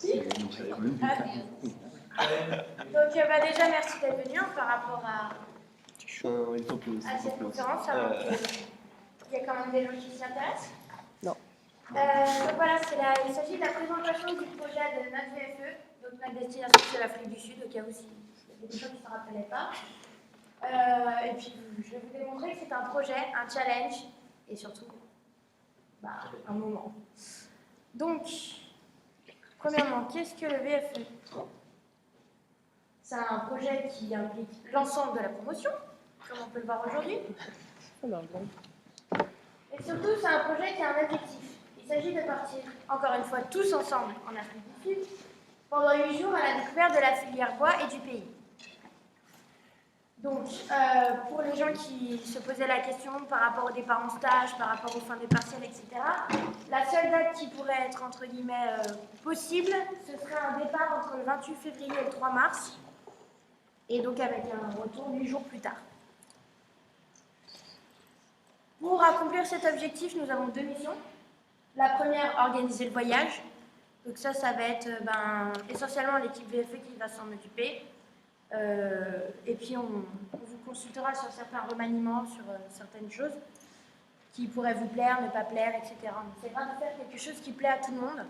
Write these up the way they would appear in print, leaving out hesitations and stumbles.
Donc déjà, merci d'être venu par rapport à cette conférence. Il y a quand même des gens qui s'y intéressent. Non. Donc voilà, il s'agit de la présentation du projet de notre VFE. Donc notre destination, c'est l'Afrique du Sud, au cas où il y a des gens qui ne s'en rappelaient pas. Et puis, je vais vous démontrer que c'est un projet, un challenge, et surtout, un moment. Donc, premièrement, qu'est-ce que le VFE? C'est un projet qui implique l'ensemble de la promotion, comme on peut le voir aujourd'hui. Et surtout, c'est un projet qui a un objectif. Il s'agit de partir, encore une fois, tous ensemble en Afrique du Sud, pendant 8 jours à la découverte de la filière bois et du pays. Donc, pour les gens qui se posaient la question par rapport au départ en stage, par rapport aux fins des partiels, etc., la seule date qui pourrait être, entre guillemets, possible, ce serait un départ entre le 28 février et le 3 mars, et donc avec un retour 8 jours plus tard. Pour accomplir cet objectif, nous avons 2 missions. La première, organiser le voyage. Donc ça va être essentiellement l'équipe VFE qui va s'en occuper. Et puis on vous consultera sur certains remaniements, sur certaines choses qui pourraient vous plaire, ne pas plaire, etc. On essaiera de faire quelque chose qui plaît à tout le monde.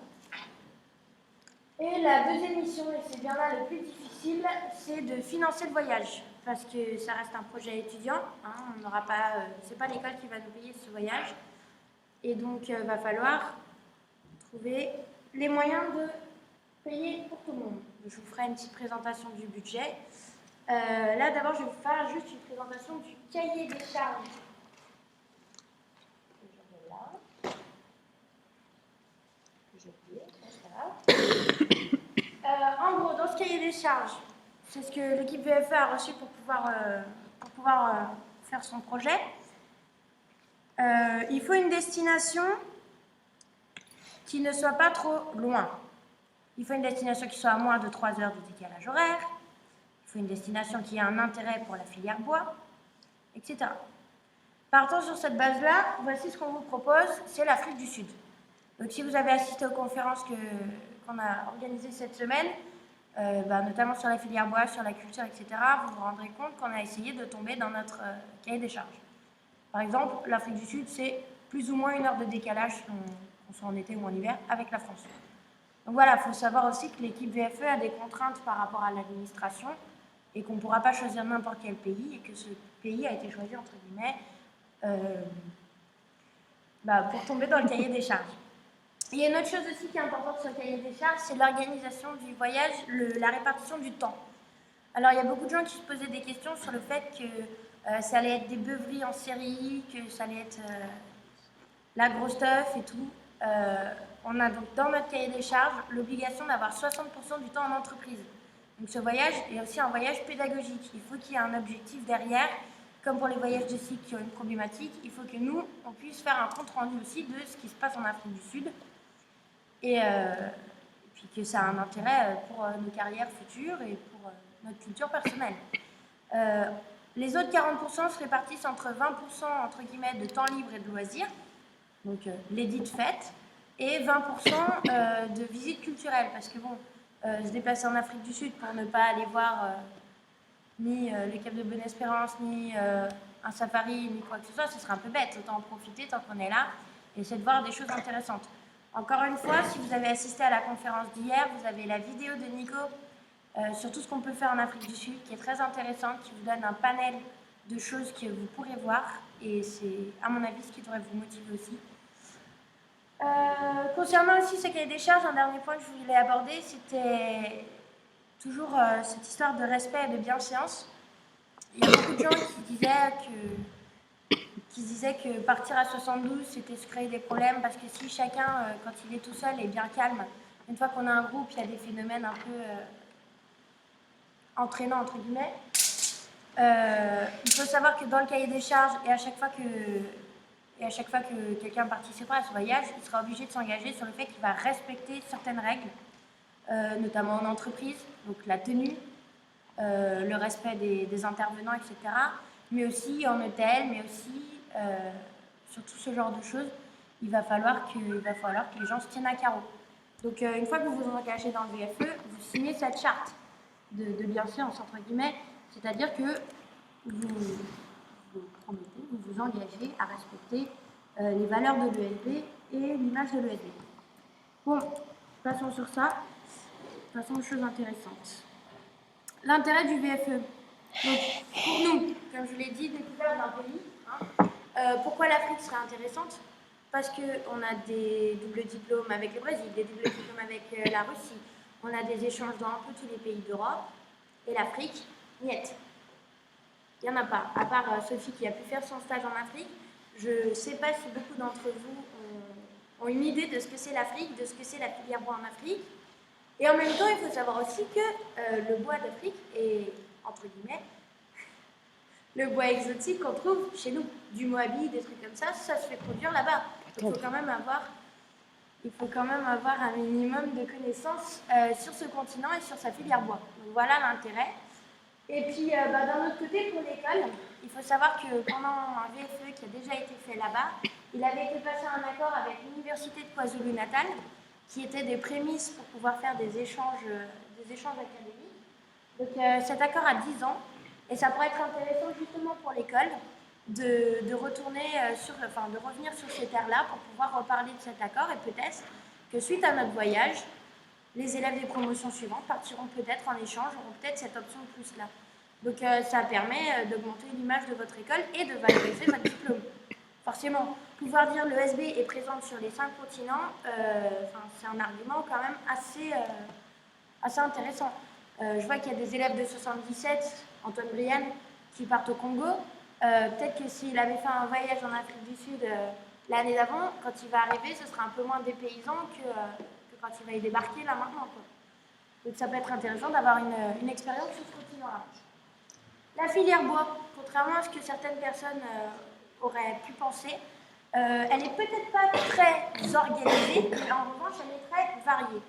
Et la deuxième mission, et c'est bien là le plus difficile, c'est de financer le voyage. Parce que ça reste un projet étudiant, on n'aura pas, c'est pas l'école qui va nous payer ce voyage. Et donc, il va falloir trouver les moyens de payer pour tout le monde. Je vous ferai une petite présentation du budget. Là, d'abord, je vais vous faire juste une présentation du cahier des charges. En gros, dans ce cahier des charges, c'est ce que l'équipe VFE a reçu pour pouvoir faire son projet. Il faut une destination qui ne soit pas trop loin. Il faut une destination qui soit à moins de 3 heures de décalage horaire. Il faut une destination qui ait un intérêt pour la filière bois, etc. Partant sur cette base-là, voici ce qu'on vous propose, c'est l'Afrique du Sud. Donc si vous avez assisté aux conférences qu'on a organisées cette semaine, notamment sur la filière bois, sur la culture, etc., vous vous rendrez compte qu'on a essayé de tomber dans notre cahier des charges. Par exemple, l'Afrique du Sud, c'est plus ou moins 1 heure de décalage, qu'on soit en été ou en hiver, avec la France. Donc voilà, il faut savoir aussi que l'équipe VFE a des contraintes par rapport à l'administration et qu'on ne pourra pas choisir n'importe quel pays et que ce pays a été choisi, entre guillemets, pour tomber dans le cahier des charges. Il y a une autre chose aussi qui est importante sur le cahier des charges, c'est l'organisation du voyage, la répartition du temps. Alors, il y a beaucoup de gens qui se posaient des questions sur le fait que ça allait être des beuveries en série, que ça allait être la grosse stuff et tout. On a donc dans notre cahier des charges l'obligation d'avoir 60% du temps en entreprise. Donc ce voyage est aussi un voyage pédagogique. Il faut qu'il y ait un objectif derrière, comme pour les voyages de cycle qui ont une problématique. Il faut que nous, on puisse faire un compte rendu aussi de ce qui se passe en Afrique du Sud. Et puis que ça a un intérêt pour nos carrières futures et pour notre culture personnelle. Les autres 40% se répartissent entre 20% entre guillemets de temps libre et de loisirs, donc les dites fêtes, et 20% de visites culturelles, parce que bon, se déplacer en Afrique du Sud pour ne pas aller voir ni le Cap de Bonne-Espérance, ni un safari, ni quoi que ce soit, ce serait un peu bête. Autant en profiter tant qu'on est là et essayer de voir des choses intéressantes. Encore une fois, si vous avez assisté à la conférence d'hier, vous avez la vidéo de Nico sur tout ce qu'on peut faire en Afrique du Sud, qui est très intéressante, qui vous donne un panel de choses que vous pourrez voir, et c'est, à mon avis, ce qui devrait vous motiver aussi. Concernant aussi ce cahier des charges, un dernier point que je voulais aborder, c'était toujours cette histoire de respect et de bienséance. Il y a beaucoup de gens qui disaient que partir à 72, c'était se créer des problèmes, parce que si chacun, quand il est tout seul, est bien calme, une fois qu'on a un groupe, il y a des phénomènes un peu entraînants, entre guillemets. Il faut savoir que dans le cahier des charges, et à chaque fois que quelqu'un participera à ce voyage, il sera obligé de s'engager sur le fait qu'il va respecter certaines règles, notamment en entreprise, donc la tenue, le respect des intervenants, etc., mais aussi en hôtel, mais aussi sur tout ce genre de choses, il va falloir que les gens se tiennent à carreau. Donc, une fois que vous vous engagez dans le VFE, vous signez cette charte de bienséance, entre guillemets, c'est-à-dire que vous promettez, vous vous engagez à respecter les valeurs de l'ESB et l'image de l'ESB. Bon, passons sur ça. Passons aux choses intéressantes. L'intérêt du VFE. Donc, pour nous, comme je l'ai dit, découvert d'un pays, pourquoi l'Afrique serait intéressante? Parce qu'on a des doubles diplômes avec le Brésil, des doubles diplômes avec la Russie, on a des échanges dans un peu tous les pays d'Europe, et l'Afrique, niet. Il n'y en a pas, à part Sophie qui a pu faire son stage en Afrique. Je ne sais pas si beaucoup d'entre vous ont une idée de ce que c'est l'Afrique, de ce que c'est la filière bois en Afrique. Et en même temps, il faut savoir aussi que le bois d'Afrique est, entre guillemets, le bois exotique qu'on trouve chez nous, du moabi, des trucs comme ça se fait produire là-bas. Il faut quand même avoir un minimum de connaissances sur ce continent et sur sa filière bois. Donc voilà l'intérêt. Et puis d'un autre côté, pour l'école, il faut savoir que pendant un VFE qui a déjà été fait là-bas, il avait été passé un accord avec l'Université de KwaZulu-Natal, qui était des prémices pour pouvoir faire des échanges académiques. Donc cet accord a 10 ans, et ça pourrait être intéressant justement pour l'école de revenir sur ces terres-là pour pouvoir reparler de cet accord, et peut-être que suite à notre voyage, les élèves des promotions suivantes partiront peut-être en échange, auront peut-être cette option de plus là. Donc ça permet d'augmenter l'image de votre école et de valoriser votre diplôme. Forcément, pouvoir dire l'ESB est présente sur les 5 continents, c'est un argument quand même assez intéressant. Je vois qu'il y a des élèves de 77, Antoine Brienne, qui partent au Congo. Peut-être que s'il avait fait un voyage en Afrique du Sud l'année d'avant, quand il va arriver, ce sera un peu moins dépaysant que quand il va y débarquer là maintenant, quoi. Donc ça peut être intéressant d'avoir une expérience sur ce continent-là. La filière bois, contrairement à ce que certaines personnes auraient pu penser, elle n'est peut-être pas très organisée, mais en revanche, elle est très variée.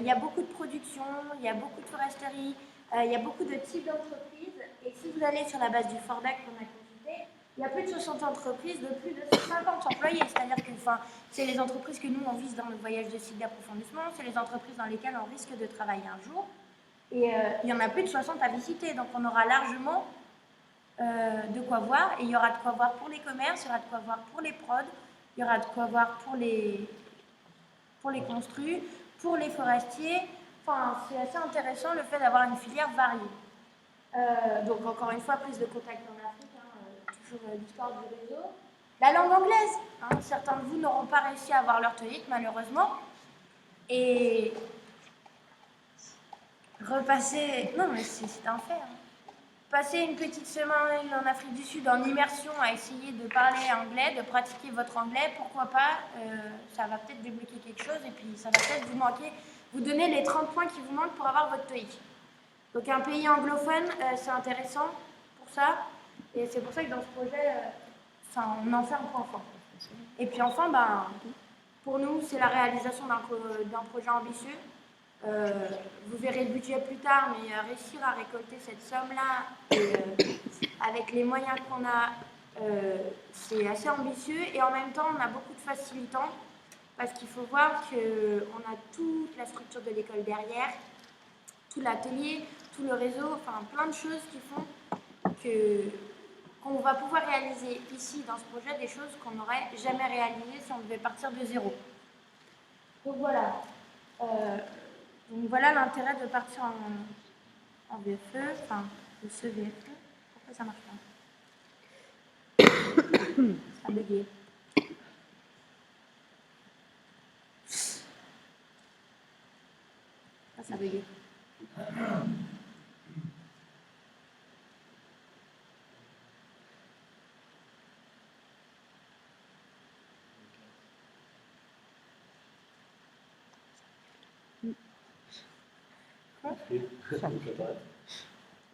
Il y a beaucoup de production, il y a beaucoup de foresterie, il y a beaucoup de types d'entreprises. Et si vous allez sur la base du Fordac qu'on a consulté, il y a plus de 60 entreprises de plus de 50 employés. C'est-à-dire que c'est les entreprises que nous, on vise dans le voyage de site d'approfondissement, c'est les entreprises dans lesquelles on risque de travailler un jour. Et il y en a plus de 60 à visiter, donc on aura largement de quoi voir. Et il y aura de quoi voir pour les commerces, il y aura de quoi voir pour les prods, il y aura de quoi voir pour les construits, pour les forestiers. Enfin, c'est assez intéressant le fait d'avoir une filière variée. Donc encore une fois, plus de contacts en Afrique, toujours l'histoire du réseau. La langue anglaise, certains de vous n'auront pas réussi à avoir leur TOEIC malheureusement. Et repasser, non mais c'est un fait. Passer une petite semaine en Afrique du Sud en immersion à essayer de parler anglais, de pratiquer votre anglais, pourquoi pas, ça va peut-être débloquer quelque chose et puis ça va peut-être vous donner les 30 points qui vous manquent pour avoir votre TOEIC. Donc un pays anglophone, c'est intéressant pour ça, et c'est pour ça que dans ce projet, on en fait un point fort. Et puis enfin, pour nous, c'est la réalisation d'un projet ambitieux. Vous verrez le budget plus tard, mais réussir à récolter cette somme-là avec les moyens qu'on a, c'est assez ambitieux, et en même temps, on a beaucoup de facilitants, parce qu'il faut voir qu'on a toute la structure de l'école derrière, tout l'atelier, tout le réseau, enfin plein de choses qui font qu'on va pouvoir réaliser ici dans ce projet des choses qu'on n'aurait jamais réalisées si on devait partir de zéro. Donc voilà. Donc voilà l'intérêt de partir en VFE, enfin de ce VFE. Pourquoi ça marche pas? Ça a bugué. Ça a bugué.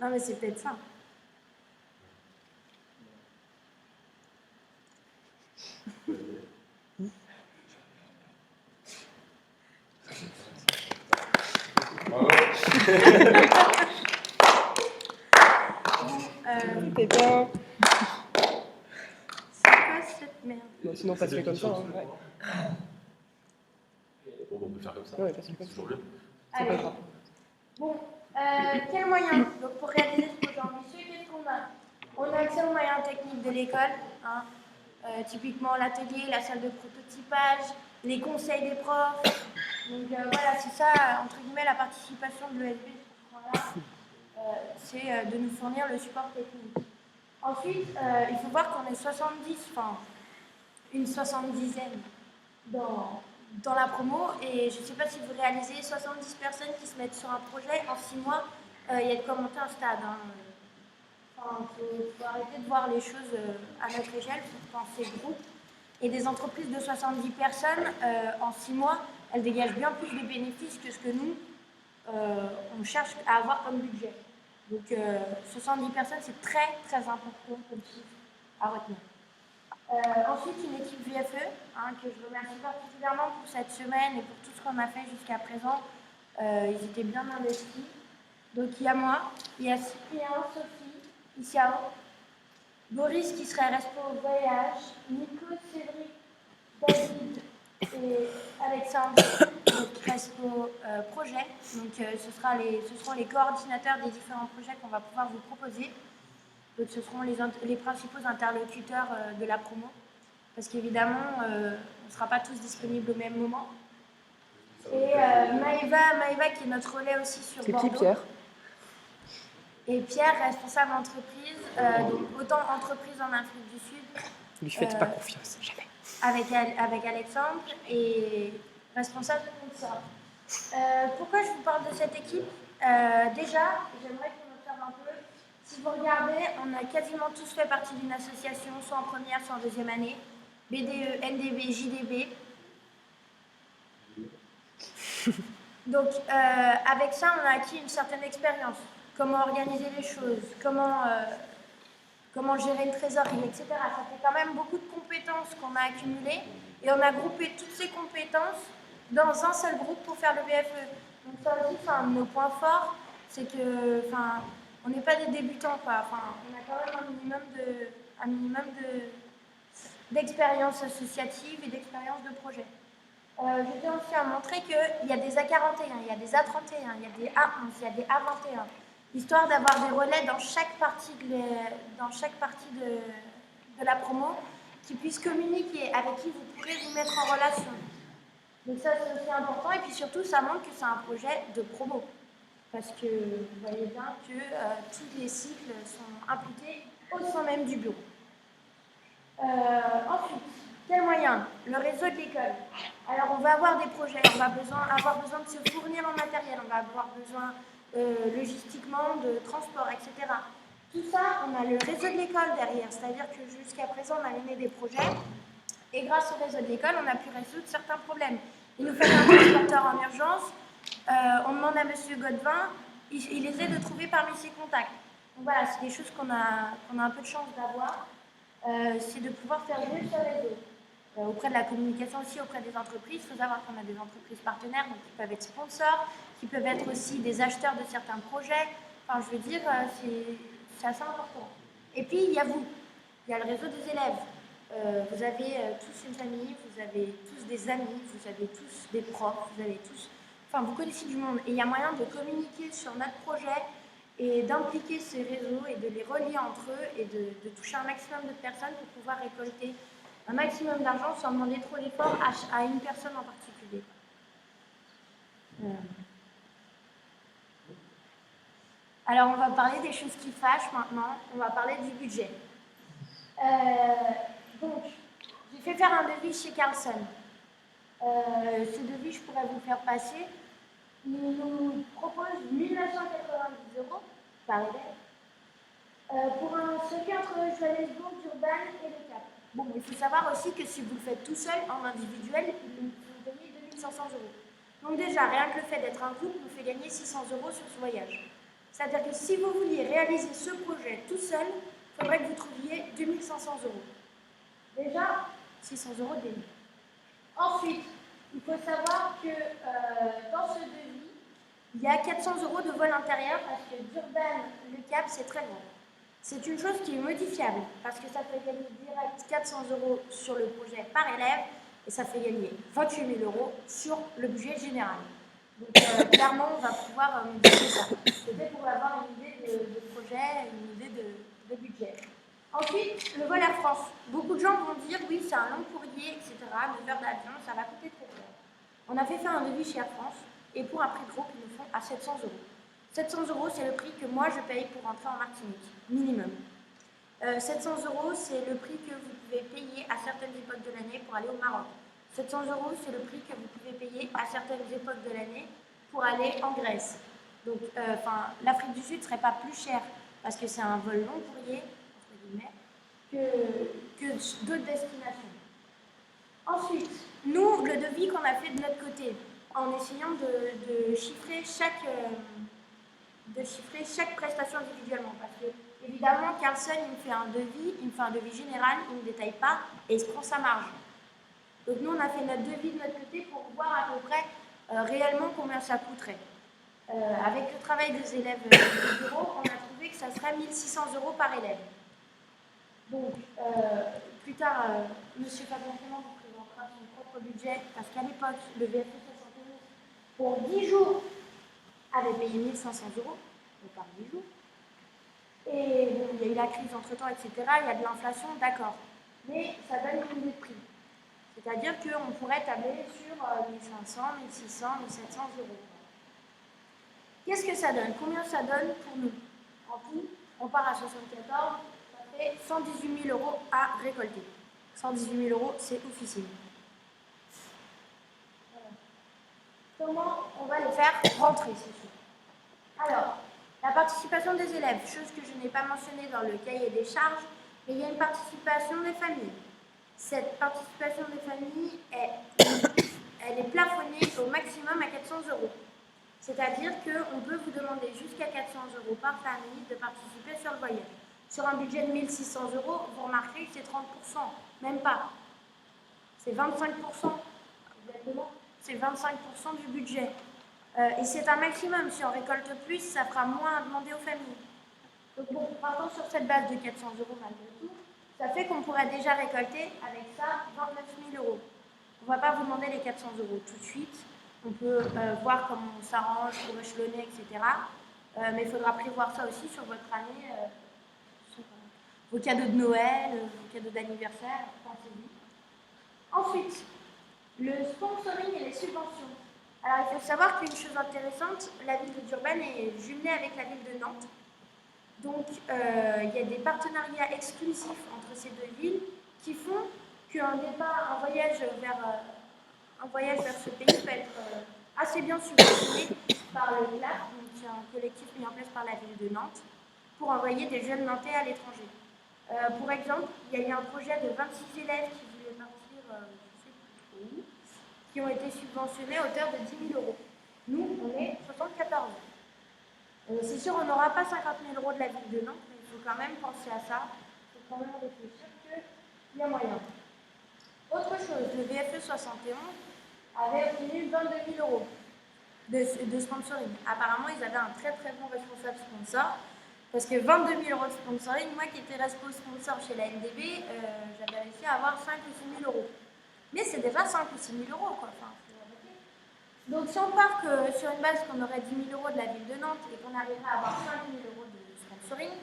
Non mais c'est peut-être ça. T'es bien. C'est quoi cette merde? Bon, sinon, ça se fait comme ça. Ouais. Bon, on peut faire comme ça. Ouais, c'est toujours bien. C'est pas grave. Bon, quels moyens donc, pour réaliser ce projet ambitieux, qu'est-ce qu'on a? On a accès aux moyens techniques de l'école, hein, typiquement l'atelier, la salle de prototypage, les conseils des profs. Donc voilà, c'est ça, entre guillemets, la participation de l'ESB sur ce point-là, c'est de nous fournir le support technique. Ensuite, il faut voir qu'on est 70, enfin une 70aine dans la promo, et je ne sais pas si vous réalisez 70 personnes qui se mettent sur un projet en 6 mois, il y a de quoi monter un stade. Hein. Enfin, faut arrêter de voir les choses à notre échelle, il faut penser groupe. Et des entreprises de 70 personnes, en 6 mois, elles dégagent bien plus de bénéfices que ce que nous, on cherche à avoir comme budget. Donc 70 personnes, c'est très très important comme chiffre à retenir. Ensuite, une équipe VFE, hein, que je remercie particulièrement pour cette semaine et pour tout ce qu'on a fait jusqu'à présent. Ils étaient bien investis. Donc il y a moi, il y a Cyprien, Sophie, Iciao, Boris qui serait respo au voyage, Nico, Cédric, David et Alexandre, donc respo projet. Donc ce seront les coordinateurs des différents projets qu'on va pouvoir vous proposer. Donc ce seront les principaux interlocuteurs de la promo. Parce qu'évidemment, on ne sera pas tous disponibles au même moment. Et Maëva qui est notre relais aussi sur Bordeaux. C'est qui, Pierre? Et Pierre, responsable entreprise, donc autant entreprise en Afrique du Sud. Lui faites pas confiance, jamais. Avec Alexandre et responsable de sponsor. Pourquoi je vous parle de cette équipe? Déjà, j'aimerais qu'on observe un peu. Si vous regardez, on a quasiment tous fait partie d'une association, soit en première, soit en deuxième année. BDE, NDB, JDB. Donc, avec ça, on a acquis une certaine expérience. Comment organiser les choses, comment gérer une trésorerie, etc. Ça fait quand même beaucoup de compétences qu'on a accumulées et on a groupé toutes ces compétences dans un seul groupe pour faire le BFE. Donc ça aussi, c'est un de nos points forts, c'est que, on n'est pas des débutants, quoi. On a quand même un minimum d'expérience associative et d'expérience de projet. Je tiens aussi à montrer qu'il y a des A41, il y a des A31, il y a des A11, il y a des A21. Histoire d'avoir des relais dans chaque partie de la promo qui puissent communiquer, avec qui vous pourrez vous mettre en relation. Donc ça, c'est aussi important. Et puis surtout, ça montre que c'est un projet de promo. Parce que vous voyez bien que tous les cycles sont impliqués au sein même du bureau. Ensuite, quels moyens? Le réseau de l'école. Alors, on va avoir des projets, on va avoir besoin de se fournir en matériel, on va avoir besoin logistiquement de transport, etc. Tout ça, on a le réseau de l'école derrière, c'est-à-dire que jusqu'à présent, on a mené des projets et grâce au réseau de l'école, on a pu résoudre certains problèmes. Il nous fallait un transporteur en urgence, on demande à M. Godevin, il essaie de trouver parmi ses contacts. Donc voilà, c'est des choses qu'on a un peu de chance d'avoir. C'est de pouvoir faire jouer ce réseau. Auprès de la communication aussi, auprès des entreprises. Il faut savoir qu'on a des entreprises partenaires donc qui peuvent être sponsors, qui peuvent être aussi des acheteurs de certains projets. Enfin, je veux dire, c'est assez important. Et puis, il y a vous. Il y a le réseau des élèves. Vous avez tous une famille, vous avez tous des amis, vous avez tous des profs, vous avez tous... Enfin, vous connaissez du monde. Et il y a moyen de communiquer sur notre projet et d'impliquer ces réseaux et de les relier entre eux et de toucher un maximum de personnes pour pouvoir récolter un maximum d'argent sans demander trop d'efforts à une personne en particulier. Alors, on va parler des choses qui fâchent maintenant. On va parler du budget. Donc, j'ai fait faire un devis chez Carlson. Ce devis, je pourrais vous le faire passer. Il nous propose 1 990 € par élève pour un circuit entre Johannesburg, Durban et le Cap. Bon, il faut savoir aussi que si vous le faites tout seul, en individuel, vous gagnez 2500 €. Donc déjà, rien que le fait d'être un couple vous fait gagner 600 € sur ce voyage. C'est-à-dire que si vous vouliez réaliser ce projet tout seul, il faudrait que vous trouviez 2500 €. Déjà, 600 € de gagné. Ensuite, il faut savoir que dans ce devis, il y a 400 € de vol intérieur parce que Durban, le Cap, c'est très grand. C'est une chose qui est modifiable parce que ça fait gagner direct 400 € sur le projet par élève Et ça fait gagner 28 000 € sur le budget général. Donc clairement, on va pouvoir modifier ça. C'était pour avoir une idée de projet, une idée de budget. Ensuite, le vol Air France. Beaucoup de gens vont dire oui, c'est un long courrier, etc. 9 heures d'avion, ça va coûter très cher. On a fait faire un devis chez Air France et pour un prix de groupe, ils nous font à 700 €. 700 €, c'est le prix que moi je paye pour rentrer en Martinique, minimum. 700 €, c'est le prix que vous pouvez payer à certaines époques de l'année pour aller au Maroc. 700 €, c'est le prix que vous pouvez payer à certaines époques de l'année pour aller en Grèce. Donc, l'Afrique du Sud ne serait pas plus chère parce que c'est un vol long courrier, entre guillemets, que d'autres destinations. Ensuite, nous, le devis qu'on a fait de notre côté, en essayant de chiffrer chaque prestation individuellement, parce que évidemment, Carlson, il me fait un devis général, il ne détaille pas et il se prend sa marge. Donc nous, on a fait notre devis de notre côté pour voir à peu près réellement combien ça coûterait. Avec le travail des élèves du bureau, on a trouvé que ça serait 1 600 € par élève. Donc, plus tard, M. Fabien Clément vous présentera son propre budget, parce qu'à l'époque, le VFE 71, pour 10 jours, avait payé 1 500 € par 10 jours. Et bon, il y a eu la crise entre-temps, etc. Il y a de l'inflation, d'accord. Mais ça donne une idée de prix. C'est-à-dire qu'on pourrait tabler sur 1500, 1600, 1700 €. Qu'est-ce que ça donne? Combien ça donne pour nous? En tout, on part à 74, ça fait 118 000 € à récolter. 118 000 €, c'est officiel. Voilà. Comment on va les faire rentrer, ces choses? Alors, la participation des élèves, chose que je n'ai pas mentionnée dans le cahier des charges, mais il y a une participation des familles. Cette participation des familles, elle est plafonnée au maximum à 400 €. C'est-à-dire qu'on peut vous demander jusqu'à 400 € par famille de participer sur le voyage. Sur un budget de 1 600 €, vous remarquez que c'est 30%, même pas. C'est 25%, exactement. C'est 25% du budget. Et c'est un maximum. Si on récolte plus, ça fera moins à demander aux familles. Donc bon, partons sur cette base de 400 € malgré tout. Ça fait qu'on pourrait déjà récolter avec ça 29 000 €. On ne va pas vous demander les 400 € tout de suite. On peut voir comment on s'arrange pour échelonner, etc. Mais il faudra prévoir ça aussi sur votre année, sur vos cadeaux de Noël, vos cadeaux d'anniversaire, pensez-y. Ensuite, le sponsoring et les subventions. Alors, il faut savoir qu'une chose intéressante, la ville de Durban est jumelée avec la ville de Nantes. Donc, il y a des partenariats exclusifs entre ces deux villes qui font qu'un voyage vers ce pays peut être assez bien subventionné par le CLAP, donc c'est un collectif mis en place par la ville de Nantes, pour envoyer des jeunes nantais à l'étranger. Pour exemple, il y a eu un projet de 26 élèves qui voulaient partir, je ne sais plus trop où, qui ont été subventionnés à hauteur de 10 000 €. Nous, on est 74. C'est sûr, on n'aura pas 50 000 € de la ville de Nantes, mais il faut quand même penser à ça. Il faut quand même réfléchir qu'il y a moyen. Autre chose, le VFE 71 avait obtenu 22 000 € de sponsoring. Apparemment, ils avaient un très très bon responsable sponsor, parce que 22 000 € de sponsoring, moi qui étais responsable sponsor chez la NDB, j'avais réussi à avoir 5 ou 6 000 €. Mais c'est déjà 5 ou 6 000 €, quoi. Enfin, donc si on part sur une base qu'on aurait 10 000 € de la ville de Nantes et qu'on arriverait à avoir 5 000 € de sponsoring,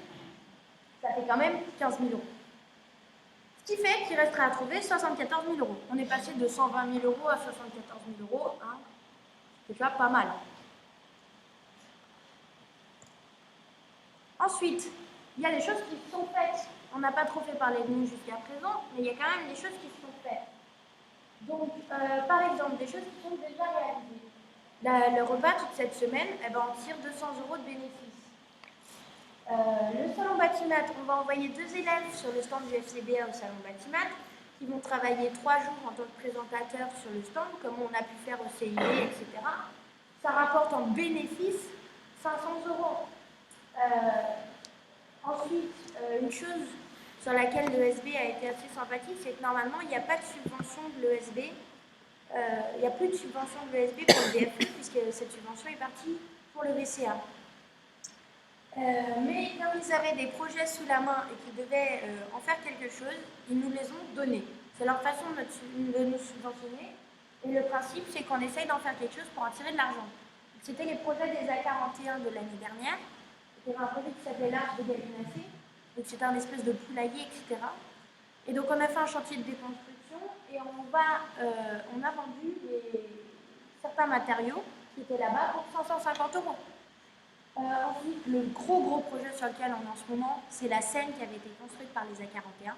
ça fait quand même 15 000 €. Ce qui fait qu'il resterait à trouver 74 000 €. On est passé de 120 000 € à 74 000 €. Hein. C'est déjà pas mal. Ensuite, il y a les choses qui sont faites. On n'a pas trop fait parler de nous jusqu'à présent, mais il y a quand même des choses qui sont faites. Donc, par exemple, des choses qui sont déjà réalisées. Le repas, toute cette semaine, on tire 200 € de bénéfices. Le salon Batimat, on va envoyer 2 élèves sur le stand du FCBA au salon Batimat qui vont travailler 3 jours en tant que présentateurs sur le stand, comme on a pu faire au CIE, etc. Ça rapporte en bénéfice 500 €. Ensuite, une chose sur laquelle l'ESB a été assez sympathique, c'est que normalement, il n'y a pas de subvention de l'ESB. Il n'y a plus de subvention de l'ESB pour le VFE, puisque cette subvention est partie pour le VCA. Mais quand ils avaient des projets sous la main et qu'ils devaient en faire quelque chose, ils nous les ont donnés. C'est leur façon de nous subventionner. Et le principe, c'est qu'on essaye d'en faire quelque chose pour en tirer de l'argent. C'était les projets des A41 de l'année dernière. C'était un projet qui s'appelait l'Arche de Gallinacé. Donc c'était un espèce de poulailler, etc. Et donc on a fait un chantier de déconstruction et on a vendu certains matériaux qui étaient là-bas pour 550 euros. Ensuite, le gros projet sur lequel on est en ce moment, c'est la scène qui avait été construite par les A41,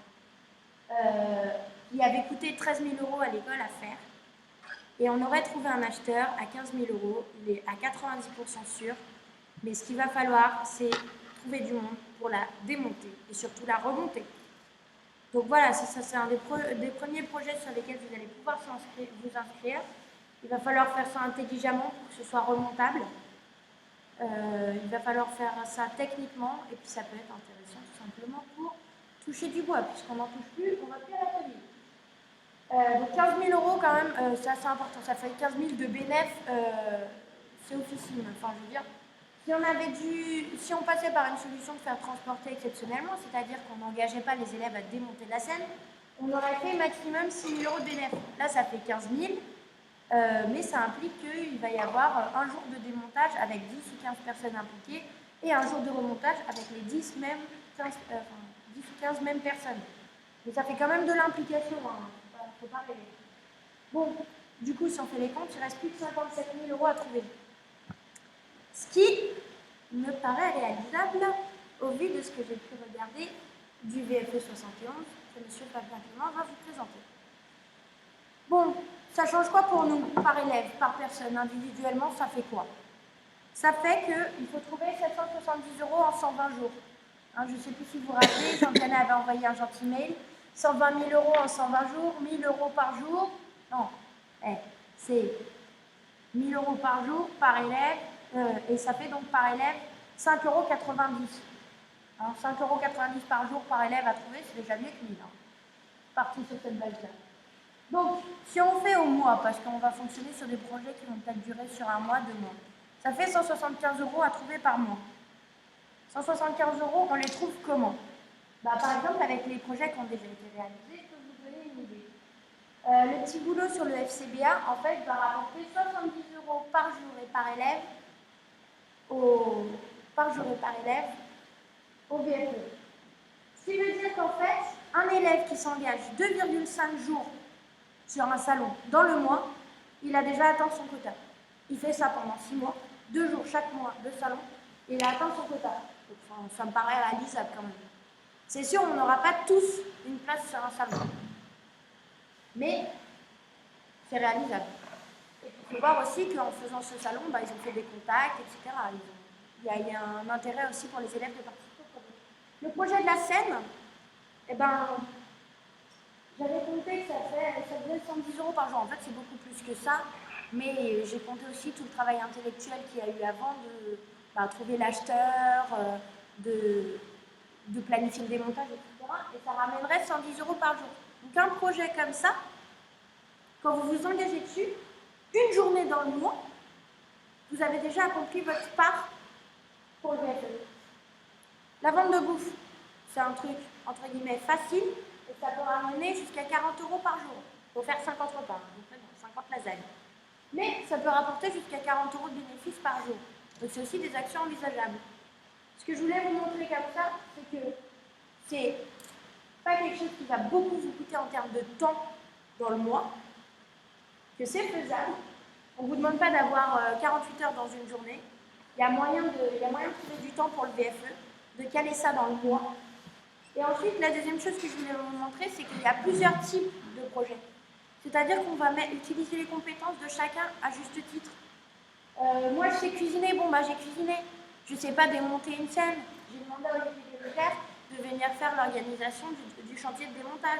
qui avait coûté 13 000 euros à l'école à faire. Et on aurait trouvé un acheteur à 15 000 euros, il est à 90% sûr. Mais ce qu'il va falloir, c'est trouver du monde pour la démonter et surtout la remonter. Donc voilà, c'est un des premiers projets sur lesquels vous allez pouvoir vous inscrire. Il va falloir faire ça intelligemment pour que ce soit remontable. Il va falloir faire ça techniquement et puis ça peut être intéressant tout simplement pour toucher du bois, puisqu'on n'en touche plus, on va plus à la famille. Donc 15 000 euros quand même, c'est assez important. Ça fait 15 000 de bénéfices, c'est officine. Enfin, je veux dire, si on passait par une solution de faire transporter exceptionnellement, c'est-à-dire qu'on n'engageait pas les élèves à démonter la scène, on aurait fait maximum 6 000 euros de bénéfices. Là, ça fait 15 000, mais ça implique qu'il va y avoir un jour de démontage avec 10 ou 15 personnes impliquées et un jour de remontage avec les 10 ou 15 mêmes personnes. Mais ça fait quand même de l'implication, hein. Faut pas rêver. Bon, du coup, si on fait les comptes, il reste plus de 57 000 euros à trouver. Ce qui me paraît réalisable au vu de ce que j'ai pu regarder du VFE 71 que M. Fabien Clément va vous présenter. Bon, ça change quoi pour nous, par élève, par personne, individuellement, ça fait quoi? Ça fait qu'il faut trouver 770 euros en 120 jours. Hein, je ne sais plus si vous vous rappelez, Jean-Pierre avait envoyé un gentil mail. 120 000 euros en 120 jours, 1 000 euros par jour. Non, c'est 1 000 euros par jour, par élève, et ça fait donc par élève 5,90 euros. Alors 5,90 euros par jour par élève à trouver, c'est déjà mieux que 1000. Hein. Parti sur cette base-là. Donc, si on fait au mois, parce qu'on va fonctionner sur des projets qui vont peut-être durer sur un mois, 2 mois, ça fait 175 euros à trouver par mois. 175 euros, on les trouve comment? Par exemple, avec les projets qui ont déjà été réalisés, je peux vous donner une idée. Le petit boulot sur le FCBA, en fait, va rapporter 70 euros par jour et par élève au VFE. Ce qui veut dire qu'en fait, un élève qui s'engage 2,5 jours sur un salon dans le mois, il a déjà atteint son quota. Il fait ça pendant 6 mois, 2 jours chaque mois de salon, et il a atteint son quota. Donc, enfin, ça me paraît réalisable quand même. C'est sûr, on n'aura pas tous une place sur un salon. Mais c'est réalisable. Et il faut voir aussi qu'en faisant ce salon, ils ont fait des contacts, etc. Il y a un intérêt aussi pour les élèves de participer au projet. Le projet de la scène, j'avais compté que ça faisait 110 euros par jour. En fait, c'est beaucoup plus que ça. Mais j'ai compté aussi tout le travail intellectuel qu'il y a eu avant de trouver l'acheteur, de planifier le démontage, etc. Et ça ramènerait 110 euros par jour. Donc un projet comme ça, quand vous vous engagez dessus, une journée dans le mois, vous avez déjà accompli votre part pour le VFE. La vente de bouffe, c'est un truc, entre guillemets, facile, et ça peut ramener jusqu'à 40 euros par jour. Il faut faire 50 repas, donc 50 lasagnes. Mais ça peut rapporter jusqu'à 40 euros de bénéfices par jour. Donc c'est aussi des actions envisageables. Ce que je voulais vous montrer comme ça, c'est que c'est pas quelque chose qui va beaucoup vous coûter en termes de temps dans le mois, que c'est faisable. On ne vous demande pas d'avoir 48 heures dans une journée. Il y a moyen de trouver du temps pour le VFE, de caler ça dans le mois. Et ensuite, la deuxième chose que je voulais vous montrer, c'est qu'il y a plusieurs types de projets. C'est-à-dire qu'on va utiliser les compétences de chacun à juste titre. Moi, je sais cuisiner, j'ai cuisiné. Je ne sais pas démonter une scène. J'ai demandé à Olivier Deslecaire de venir faire l'organisation du chantier de démontage.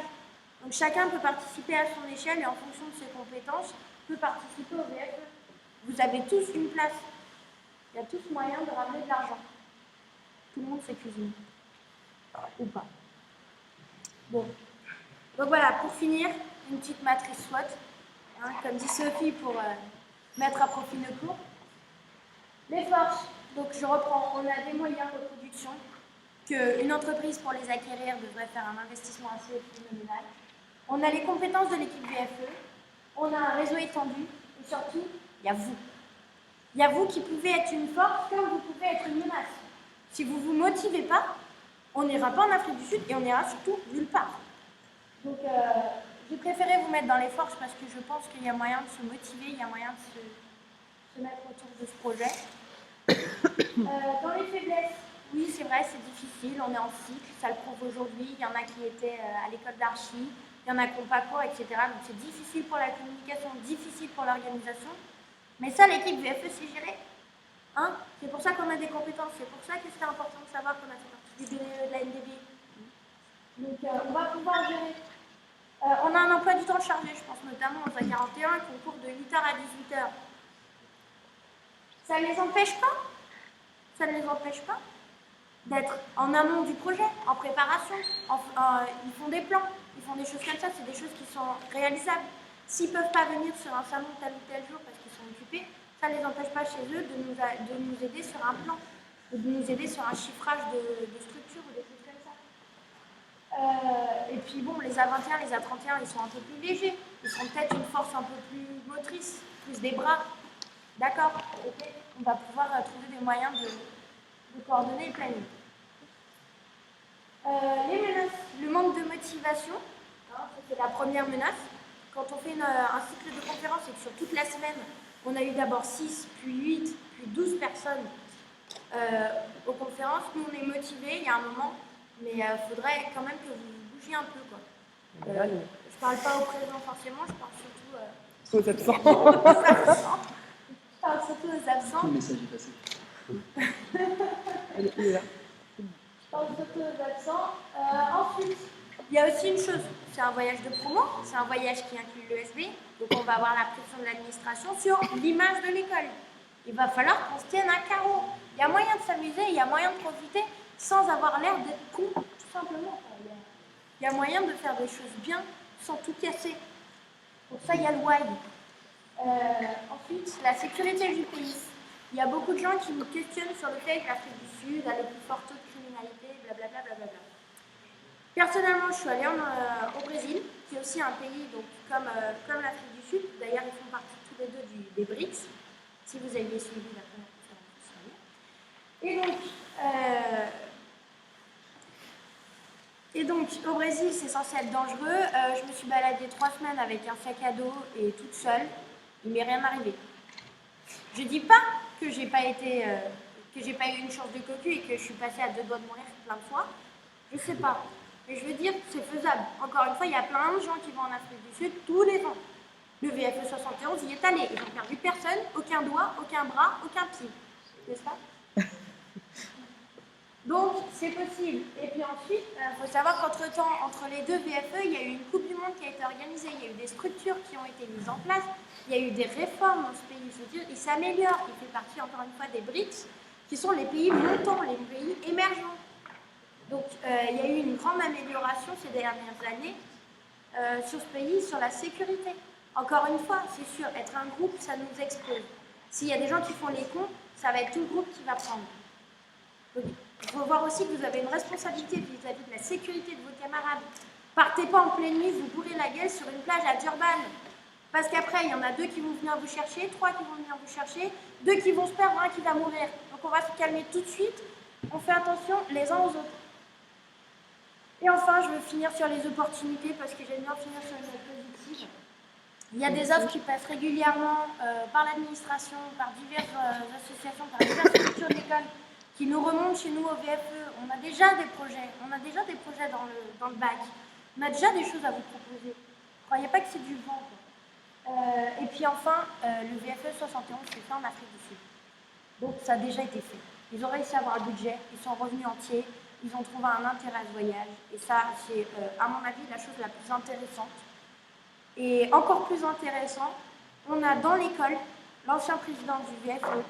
Donc chacun peut participer à son échelle et en fonction de ses compétences, peut participer au VFE. Vous avez tous une place. Il y a tous moyen de ramener de l'argent. Tout le monde sait cuisiner. Ou pas. Bon. Donc voilà, pour finir, une petite matrice SWOT. Hein, comme dit Sophie, pour mettre à profit nos cours. Les forces. Donc je reprends, on a des moyens de production qu'une entreprise pour les acquérir devrait faire un investissement assez phénoménal. On a les compétences de l'équipe VFE, on a un réseau étendu, et surtout, il y a vous. Il y a vous qui pouvez être une force comme vous pouvez être une menace. Si vous ne vous motivez pas, on n'ira pas en Afrique du Sud et on n'ira surtout nulle part. Donc, j'ai préféré vous mettre dans les forces parce que je pense qu'il y a moyen de se motiver, il y a moyen de se mettre autour de ce projet. Dans les faiblesses, oui, c'est vrai, c'est difficile, on est en cycle, ça le prouve aujourd'hui. Il y en a qui étaient à l'école d'archi, il y en a qui n'ont pas cours, etc. Donc, c'est difficile pour la communication, difficile pour l'organisation. Mais ça, l'équipe VFE sait gérer. Hein, c'est pour ça qu'on a des compétences, c'est pour ça que c'était important de savoir qu'on a fait partie du BDE de la NDB. Donc, on va pouvoir gérer. On a un emploi du temps chargé, je pense notamment aux A41 qui court de 8h à 18h. Ça ne les empêche pas, d'être en amont du projet, en préparation. Ils font des plans, ils font des choses comme ça, c'est des choses qui sont réalisables. S'ils ne peuvent pas venir sur un salon tel ou tel jour parce qu'ils sont occupés, ça ne les empêche pas chez eux de nous aider sur un plan, de nous aider sur un chiffrage de structure ou des choses comme ça. Et puis bon, les A21, les A31, ils sont un peu plus légers. Ils sont peut-être une force un peu plus motrice, plus des bras. D'accord, ok. On va pouvoir trouver des moyens de coordonner et planifier. Les menaces, le manque de motivation, hein, c'est la première menace. Quand on fait un cycle de conférence et que sur toute la semaine, on a eu d'abord 6, puis 8, puis 12 personnes aux conférences, nous on est motivés, il y a un moment, mais il faudrait quand même que vous bougiez un peu, quoi. Je parle pas au présent forcément, je parle surtout aux absents. Je parle surtout aux absents. Le message est passé. Il est là. Je parle surtout aux absents. Ensuite, il y a aussi une chose, c'est un voyage de promo, c'est un voyage qui inclut l'ESB, donc on va avoir la pression de l'administration sur l'image de l'école. Il va falloir qu'on se tienne à carreau. Il y a moyen de s'amuser, il y a moyen de profiter sans avoir l'air d'être con, tout simplement. Il y a moyen de faire des choses bien sans tout casser. Pour ça, il y a le why. Ensuite, la sécurité du pays. Il y a beaucoup de gens qui nous questionnent sur le fait que l'Afrique du Sud a le plus fort taux de criminalité, blablabla. Blablabla. Personnellement, je suis allée au Brésil, qui est aussi un pays donc, comme l'Afrique du Sud. D'ailleurs, ils font partie tous les deux des BRICS, si vous aviez suivi la première conférence. Et donc, au Brésil, c'est censé être dangereux. Je me suis baladée 3 semaines avec un sac à dos et toute seule. Il m'est rien arrivé. Je dis pas que j'ai pas eu une chance de cocu et que je suis passée à 2 doigts de mourir plein de fois. Je sais pas. Mais je veux dire, c'est faisable. Encore une fois, il y a plein de gens qui vont en Afrique du Sud tous les ans. Le VFE 71 y est allé. Ils n'ont perdu personne, aucun doigt, aucun bras, aucun pied. N'est-ce pas? Donc, c'est possible. Et puis ensuite, il faut savoir qu'entre-temps, entre les deux VFE, il y a eu une Coupe du Monde qui a été organisée. Il y a eu des structures qui ont été mises en place. Il y a eu des réformes dans ce pays. Je veux dire, il s'améliore. Il fait partie, encore une fois, des BRICS, qui sont les pays montants, les pays émergents. Donc, il y a eu une grande amélioration ces dernières années sur ce pays, sur la sécurité. Encore une fois, c'est sûr, être un groupe, ça nous explose. S'il y a des gens qui font les cons, ça va être tout le groupe qui va prendre. Donc, il faut voir aussi que vous avez une responsabilité vis-à-vis de la sécurité de vos camarades. Partez pas en pleine nuit, vous bourrez la gueule sur une plage à Durban. Parce qu'après, il y en a 2 qui vont venir vous chercher, 3 qui vont venir vous chercher, 2 qui vont se perdre, 1 qui va mourir. Donc on va se calmer tout de suite. On fait attention les uns aux autres. Et enfin, je veux finir sur les opportunités parce que j'aime bien finir sur une note positive. Il y a des offres qui passent régulièrement par l'administration, par diverses associations, par diverses structures d'école qui nous remontent chez nous au VFE. On a déjà des projets, dans le bac. On a déjà des choses à vous proposer. Ne croyez pas que c'est du vent, quoi. Et puis enfin, le VFE 71 s'est fait en Afrique du Sud. Donc ça a déjà été fait. Ils ont réussi à avoir un budget, ils sont revenus entiers, ils ont trouvé un intérêt à ce voyage. Et ça, c'est à mon avis la chose la plus intéressante. Et encore plus intéressant, on a dans l'école l'ancien président du VFE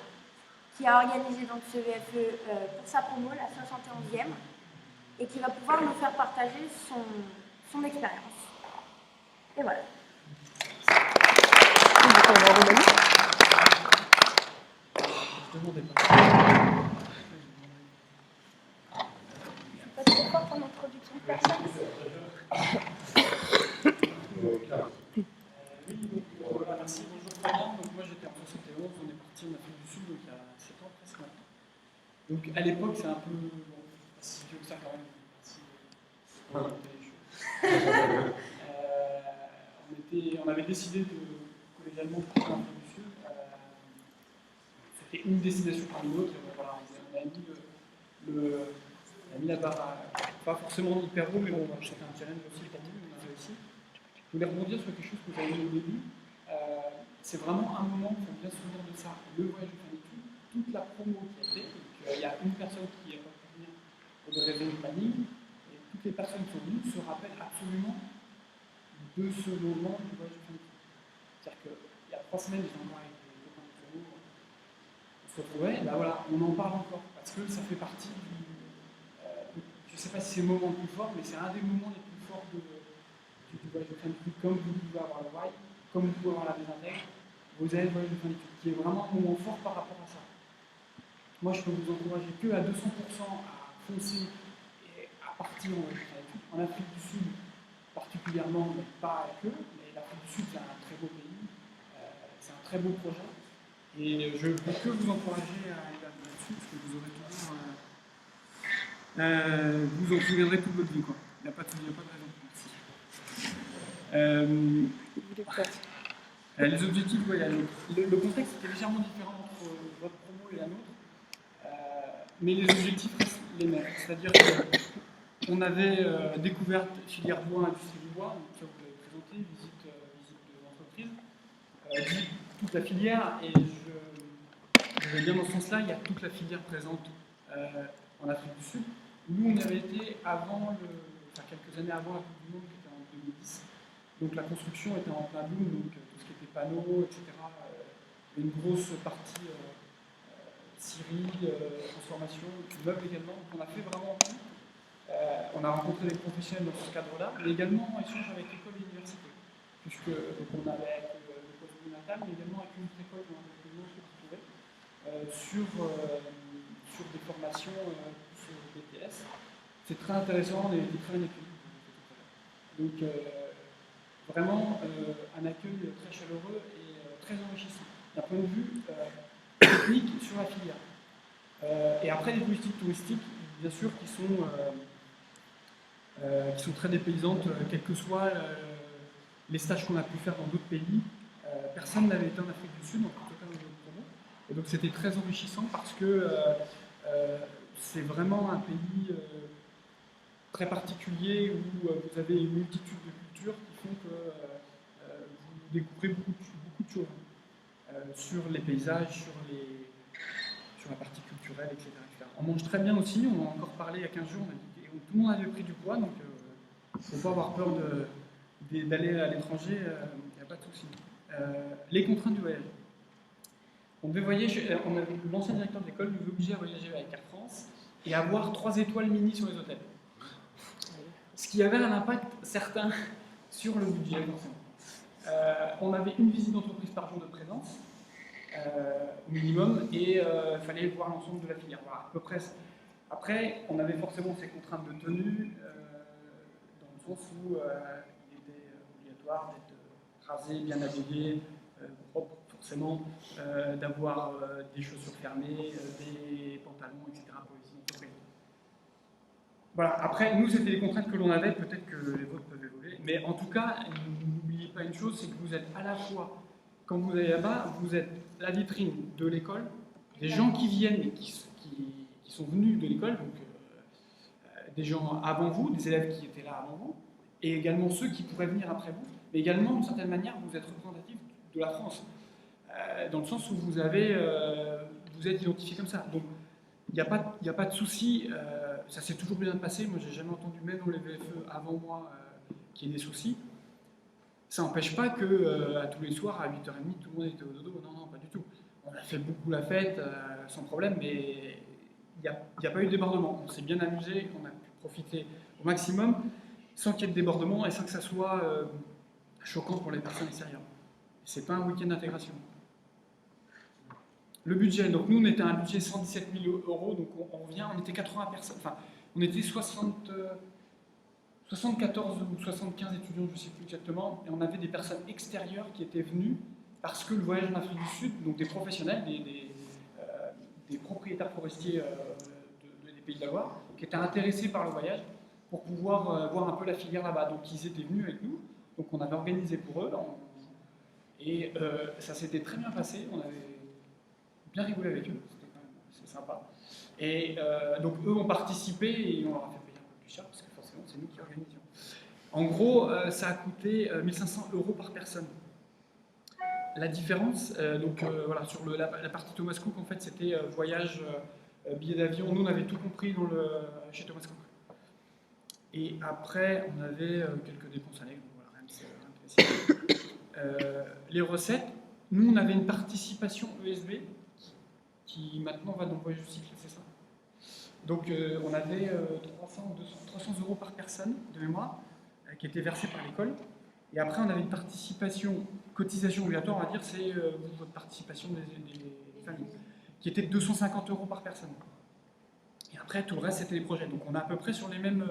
qui a organisé donc ce VFE pour sa promo, la 71e, et qui va pouvoir nous faire partager son expérience. Et voilà. Je suis pas trop forte en introduction de personne. parti en Afrique du Sud, donc il y a 7 ans presque maintenant. Donc à l'époque, c'est un peu, bon, pas si vieux que ça quand même, si on avait décidé collégialement de partir en Afrique du Sud. C'était une destination parmi d'autres, et voilà, on a mis la barre pas forcément hyper haut, mais bon, c'était un challenge aussi pour nous, on a réussi. Je voulais rebondir sur quelque chose que vous avez dit au début. C'est vraiment un moment, il faut bien se souvenir de ça, le voyage de fin d'études, toute la promo qui a été, il y a une personne qui n'a pas pu venir pour des raisons de planning, et toutes les personnes qui sont venues se rappellent absolument de ce moment du voyage de fin d'études. C'est-à-dire qu'il y a 3 semaines, j'étais encore avec des copains de promo, on se retrouvait, et ben voilà, on en parle encore, parce que ça fait partie du. Je ne sais pas si c'est le moment le plus fort, mais c'est un des moments les plus forts du voyage de fin d'études, comme vous pouvez avoir le rail, comme vous pouvez avoir la désintègre, vous avez le voyage de fin d'études, qui est vraiment un moment fort par rapport à ça. Moi, je peux vous encourager que à 200% à foncer et à partir en voyage de fin d'études. En Afrique du Sud, particulièrement, mais pas que, mais l'Afrique du Sud, c'est un très beau pays, c'est un très beau projet, et je ne peux que vous encourager à aller là-dessus, parce que vous aurez toujours. Vous en souviendrez toute votre vie, quoi. Il n'y a pas de raison. Les objectifs, voyage. Le contexte était légèrement différent entre votre promo et la nôtre, mais les objectifs restent les mêmes. C'est-à-dire qu'on avait découverte filière bois, industrie du bois, donc ça vous l'avez présenté, visite de l'entreprise, dit toute la filière, et je vais bien dans ce sens-là, il y a toute la filière présente en Afrique du Sud. Nous, on avait été quelques années avant la Coupe du Monde, qui était en 2010. Donc la construction était en plein boom, donc tout ce qui était panneaux, etc. Une grosse partie scierie, transformation, meubles également. Donc on a fait vraiment tout. On a rencontré des professionnels dans ce cadre-là, mais également en échange avec l'école et l'université. Puisque on avait avec le pôle natal, mais également avec une autre école dans le monde qui se retrouvait, sur des formations. BTS. C'est très intéressant, on a été très bien accueillis. Donc, vraiment, un accueil très chaleureux et très enrichissant d'un point de vue technique sur la filière. Et après, les politiques touristiques, bien sûr, qui sont très dépaysantes, quels que soient les stages qu'on a pu faire dans d'autres pays. Personne n'avait été en Afrique du Sud, en tout cas dans notre promo. Et donc, c'était très enrichissant parce que c'est vraiment un pays très particulier où vous avez une multitude de cultures qui font que vous découvrez beaucoup de choses sur les paysages, sur la partie culturelle, etc., etc. On mange très bien aussi, on en a encore parlé il y a 15 jours, tout le monde avait pris du poids, donc il ne faut pas avoir peur d'aller à l'étranger, il n'y a pas de souci. Les contraintes du voyage. On devait voyager, l'ancien directeur de l'école nous obligeait à voyager avec Air France et avoir 3 étoiles mini sur les hôtels. Ce qui avait un impact certain sur le budget, forcément. On avait une visite d'entreprise par jour de présence, au minimum, et il fallait voir l'ensemble de la filière. Voilà, à peu près. Après, on avait forcément ces contraintes de tenue, dans le sens où il était obligatoire d'être rasé, bien habillé, propre, forcément, d'avoir des chaussures fermées, des pantalons, etc. pour les entreprises. Voilà, après, nous, c'était les contraintes que l'on avait, peut-être que les vôtres peuvent évoluer, mais en tout cas, n'oubliez pas une chose, c'est que vous êtes à la fois, quand vous allez là-bas, vous êtes la vitrine de l'école, des gens qui viennent et qui sont venus de l'école, donc des gens avant vous, des élèves qui étaient là avant vous, et également ceux qui pourraient venir après vous, mais également, d'une certaine manière, vous êtes représentatif de la France, dans le sens où vous êtes identifié comme ça. Donc, il n'y a pas de souci, ça s'est toujours bien passé. Moi, j'ai jamais entendu, même dans les VFE avant moi, qu'il y ait des soucis. Ça n'empêche pas que à tous les soirs, à 8h30, tout le monde était au dodo. Non, non, pas du tout. On a fait beaucoup la fête, sans problème, mais il n'y a pas eu de débordement. On s'est bien amusé, on a pu profiter au maximum, sans qu'il y ait de débordement et sans que ça soit choquant pour les personnes extérieures. Ce n'est pas un week-end d'intégration. Le budget, donc nous on était à un budget 117 000 €, donc on revient, on était 80 personnes, enfin on était 74 ou 75 étudiants, je ne sais plus exactement, et on avait des personnes extérieures qui étaient venues parce que le voyage en Afrique du Sud, donc des professionnels, des propriétaires forestiers des pays de la Loire, qui étaient intéressés par le voyage pour pouvoir voir un peu la filière là-bas. Donc ils étaient venus avec nous, donc on avait organisé pour eux, et ça s'était très bien passé, on avait bien rigolé avec eux, c'était quand même assez sympa. Et donc eux ont participé et on leur a fait payer un peu plus cher, parce que forcément c'est nous qui organisions. En gros, ça a coûté 1500 € par personne. La différence, voilà, sur la partie Thomas Cook, en fait, c'était voyage, billet d'avion. Nous, on avait tout compris chez Thomas Cook. Et après, on avait quelques dépenses annexes, donc voilà, rien de spécial. Les recettes, nous, on avait une participation ESB qui maintenant va dans le voyage du cycle, c'est ça. Donc, on avait 300 € par personne de mémoire qui était versée par l'école. Et après, on avait une participation, cotisation obligatoire, on va dire, c'est votre participation des familles, qui était de 250 € par personne. Et après, tout le reste, c'était les projets. Donc, on est à peu près sur les mêmes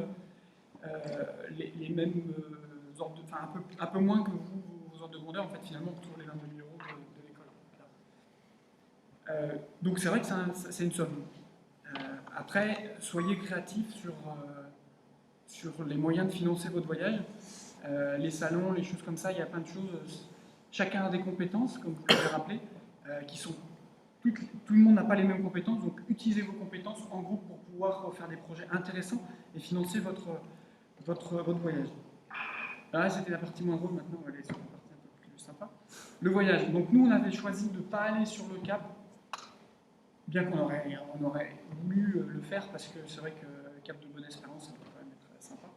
ordres, enfin, un peu moins que vos ordres de grandeur, en fait, finalement, autour des 22 000 € de l'école. Donc, c'est vrai que c'est une somme. Après, soyez créatifs sur les moyens de financer votre voyage. Les salons, les choses comme ça, il y a plein de choses. Chacun a des compétences, comme vous l'avez rappelé, qui sont. Tout le monde n'a pas les mêmes compétences, donc utilisez vos compétences en groupe pour pouvoir faire des projets intéressants et financer votre voyage. Là, c'était la partie moins drôle, maintenant on va aller sur la partie un peu plus sympa. Le voyage. Donc nous, on avait choisi de ne pas aller sur le Cap, bien qu'on aurait voulu le faire, parce que c'est vrai que le Cap de Bonne-Espérance, ça peut quand même être sympa.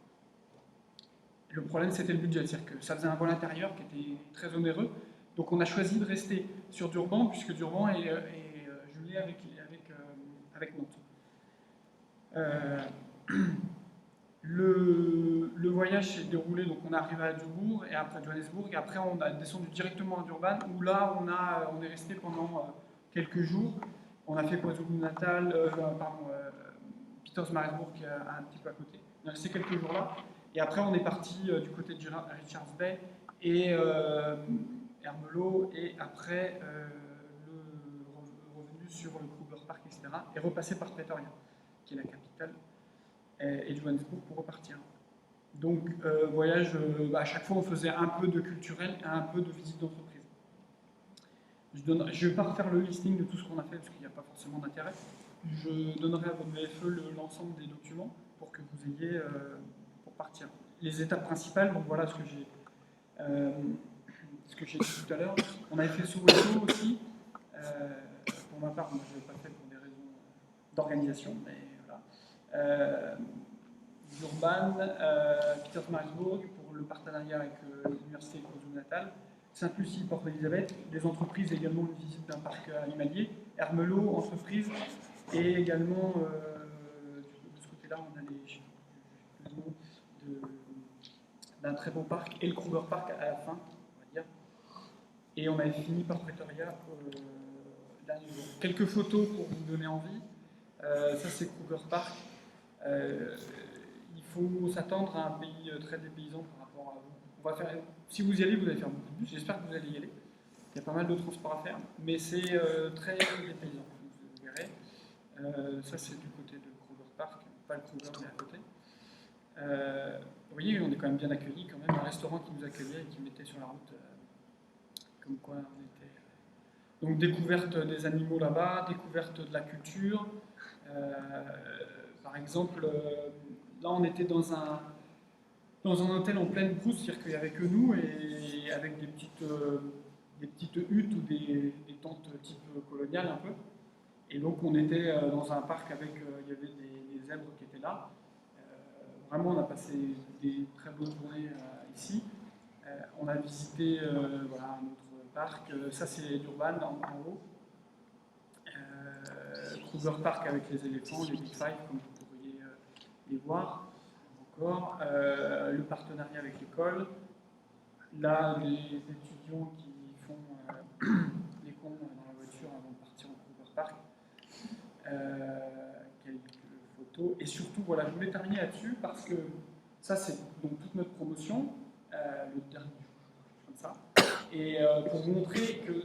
Le problème, c'était le budget, c'est-à-dire que ça faisait un vol intérieur qui était très onéreux, donc on a choisi de rester sur Durban, puisque Durban est jumelé avec Nantes. Le voyage s'est déroulé, donc on est arrivé à Dubourg et après Johannesburg, et après on a descendu directement à Durban, où là on est resté pendant quelques jours. On a fait KwaZulu-Natal, Pietermaritzburg un petit peu à côté. On est resté quelques jours là, et après on est parti du côté de Richards Bay et Ermelo, et après revenu sur le Kruger Park, etc., et repassé par Pretoria, qui est la capitale, et Johannesburg pour repartir. Donc, voyage, à chaque fois on faisait un peu de culturel et un peu de visite d'entreprise. Je ne vais pas refaire le listing de tout ce qu'on a fait parce qu'il n'y a pas forcément d'intérêt. Je donnerai à votre VFE l'ensemble des documents pour que vous ayez pour partir. Les étapes principales, donc voilà ce que j'ai dit tout à l'heure. On avait fait Soweto aussi. Pour ma part, moi je ne l'ai pas fait pour des raisons d'organisation, mais voilà. Durban, Pietermaritzburg pour le partenariat avec l'université de KwaZulu-Natal, Sainte-Lucie, Port-Elizabeth, des entreprises, également une visite d'un parc animalier, Ermelo, entreprise, et également de ce côté-là, on a le nom d'un très beau parc, et le Kruger Park à la fin, on va dire. Et on avait fini par Pretoria dernier jour. Quelques photos pour vous donner envie. Ça, c'est Kruger Park. Il faut s'attendre à un pays très dépaysant par rapport à vous. On va faire, si vous y allez, vous allez faire beaucoup de bus. J'espère que vous allez y aller. Il y a pas mal de transports à faire, mais c'est très dépaysant. Vous verrez. Ça, c'est du côté de Kruger Park, pas le Kruger, mais à côté. Vous voyez, on est quand même bien accueillis. Quand même, un restaurant qui nous accueillait et qui mettait sur la route, comme quoi on était. Donc, découverte des animaux là-bas, découverte de la culture. Par exemple, là on était dans un hôtel en pleine brousse, c'est-à-dire qu'il n'y avait que nous, et avec des petites huttes ou des tentes type coloniales un peu. Et donc on était dans un parc avec, il y avait des zèbres qui étaient là. Vraiment on a passé des très bonnes journées ici. On a visité voilà, un autre parc, ça c'est Durban en haut. Kruger Park avec les éléphants, les Big Five, comme vous pourriez les voir. Encore. Le partenariat avec l'école. Là, les étudiants qui font les cons dans la voiture avant de partir au Kruger Park. Quelques photos. Et surtout, voilà, je voulais terminer là-dessus parce que ça, c'est donc toute notre promotion. Le dernier jour, comme ça. Et pour vous montrer que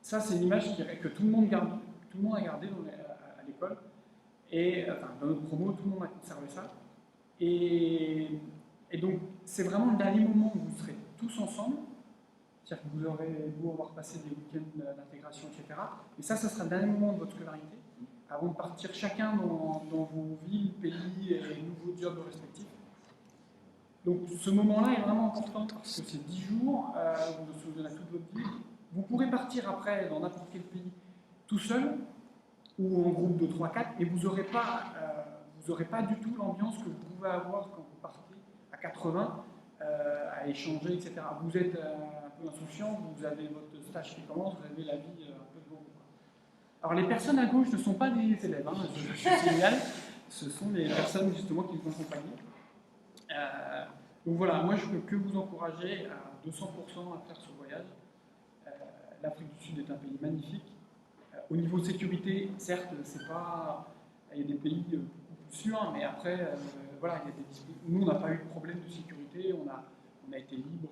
ça, c'est une image que tout le monde garde, tout le monde a gardé à l'école. Et enfin, dans notre promo, tout le monde a conservé ça. Et donc, c'est vraiment le dernier moment où vous serez tous ensemble. C'est-à-dire que vous aurez beau avoir passé des week-ends d'intégration, etc. Et ça sera le dernier moment de votre scolarité, avant de partir chacun dans vos villes, pays et nouveaux jobs respectifs. Donc ce moment-là est vraiment important parce que c'est 10 jours, vous vous souvenez toute votre vie. Vous pourrez partir après dans n'importe quel pays tout seul ou en groupe de 3-4 et vous n'aurez pas du tout l'ambiance que vous pouvez avoir quand vous partez à 80, à échanger, etc. Vous êtes un peu insouciant, vous avez votre stage qui commence, vous avez la vie un peu devant vous. Alors les personnes à gauche ne sont pas des élèves, hein, je signale, ce sont les personnes justement qui vous accompagnent. Donc voilà, moi je peux que vous encourager à 200% à faire ce voyage. L'Afrique du Sud est un pays magnifique. Au niveau sécurité, certes, c'est pas, il y a des pays beaucoup plus sûrs, mais après, voilà, il y a nous on n'a pas eu de problème de sécurité, on a été libre.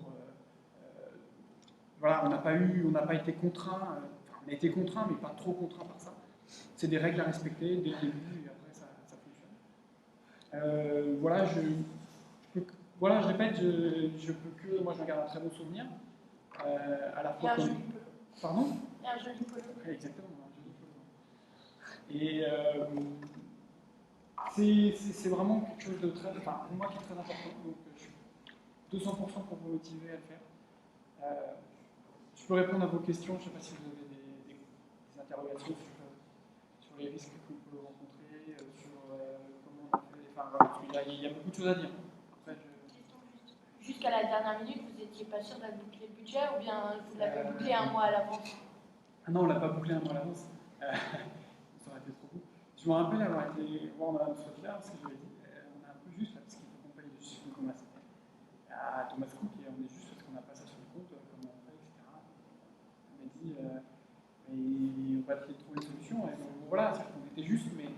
Voilà, on n'a pas été contraint. On a été contraint, mais pas trop contraint par ça. C'est des règles à respecter dès le début et après ça fonctionne. Voilà, je répète, je peux que. Moi, je garde un très bon souvenir. À la fois. Et un joli polo. Pardon? Et un joli polo. Exactement, un joli polo. Et c'est vraiment quelque chose de très. Enfin, pour moi, qui est très important. Donc, je suis 200% pour vous motiver à le faire. Je peux répondre à vos questions. Je ne sais pas si vous avez des interrogations sur les risques que vous pouvez rencontrer, sur comment on fait. Enfin, voilà, il y a beaucoup de choses à dire. Après, Jusqu'à la dernière minute, vous n'étiez pas sûr de boucler le budget ou bien vous l'avez bouclé un mois à l'avance? Ah non, on ne l'a pas bouclé un mois à l'avance. Ça aurait été trop beau. Je me rappelle avoir été voir Mme Sotler, parce que je lui ai dit, on est un peu juste là, parce qu'il faut qu'on paye juste à Thomas Cook, et on est juste parce qu'on n'a pas ça sur le compte, comment on fait, etc. On m'a dit, mais on va essayer de trouver une solution. Et donc voilà, on était juste, mais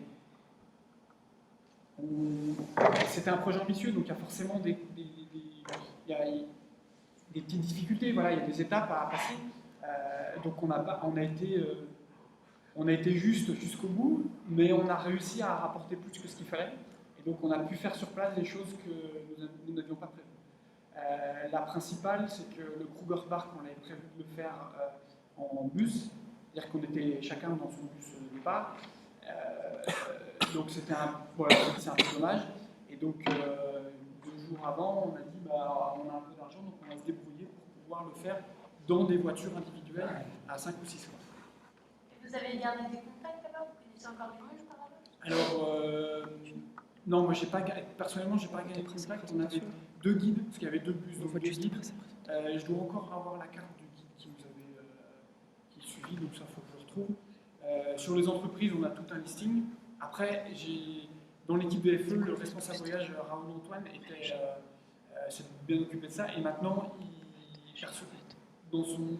c'était un projet ambitieux, donc il y a forcément des petites difficultés, voilà, il y a des étapes à passer. Donc on a été juste jusqu'au bout, mais on a réussi à rapporter plus que ce qu'il fallait. Et donc on a pu faire sur place des choses que nous n'avions pas prévues. La principale, c'est que le Kruger Park, on avait prévu de le faire en bus, c'est-à-dire qu'on était chacun dans son bus de départ. Donc c'est un peu dommage. Et donc 2 jours avant, on a dit on a un peu d'argent, donc on va se débrouiller pour pouvoir le faire dans des voitures individuelles à 5 ou 6 fois. Et vous avez gardé des contacts là-bas? Vous connaissez encore du monde par là-bas? Alors, non, moi personnellement, j'ai pas gagné de contact. On avait 2 guides, parce qu'il y avait 2 bus, donc 2 guides. Je dois encore avoir la carte du guide qui suivit, donc ça faut que je retrouve. Sur les entreprises, on a tout un listing. Après, dans l'équipe de FE, le responsable voyage Raoul Antoine s'est bien occupé de ça, et maintenant il dans son